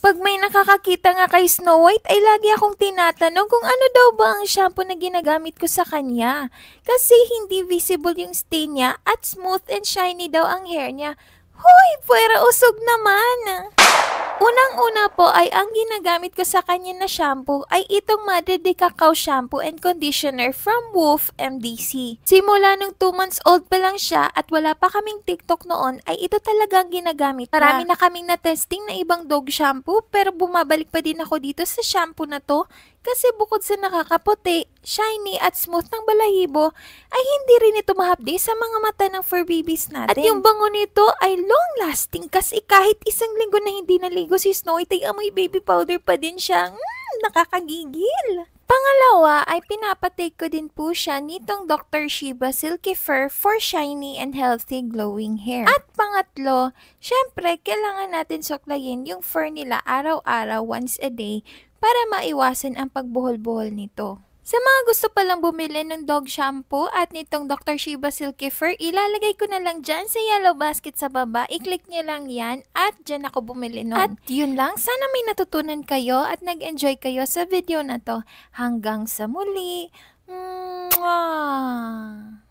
Pag may nakakakita nga kay Snow White ay lagi akong tinatanong kung ano daw ba ang shampoo na ginagamit ko sa kanya. Kasi hindi visible yung stain niya at smooth and shiny daw ang hair niya. Hoy, puwera usog naman! Unang-una po ay ang ginagamit ko sa kanya na shampoo ay itong Madre de Cacao Shampoo and Conditioner from Wolf MDC. Simula nung 2 months old pa lang siya at wala pa kaming TikTok noon ay ito talaga ang ginagamit niya. Marami na kaming na-testing na ibang dog shampoo pero bumabalik pa din ako dito sa shampoo na to kasi bukod sa nakakaputi, shiny at smooth ng balahibo, ay hindi rin ito mahapdi sa mga mata ng fur babies natin. At yung bango nito ay long-lasting kasi kahit isang linggo na hindi naligo si Snow White ay amoy baby powder pa din siya. Nakakagigil! Pangalawa ay pinapatake ko din po siya nitong Dr. Sheba Silky Fur for shiny and healthy glowing hair. At pangatlo, syempre kailangan natin suklayin yung fur nila araw-araw once a day para maiwasan ang pagbuhol-buhol nito. Sa mga gusto palang bumili ng dog shampoo at nitong Dr. Sheba Silky Fur, ilalagay ko na lang dyan sa yellow basket sa baba. I-click nyo lang yan at dyan ako bumili nun. At yun lang, sana may natutunan kayo at nag-enjoy kayo sa video na to. Hanggang sa muli. Mwah!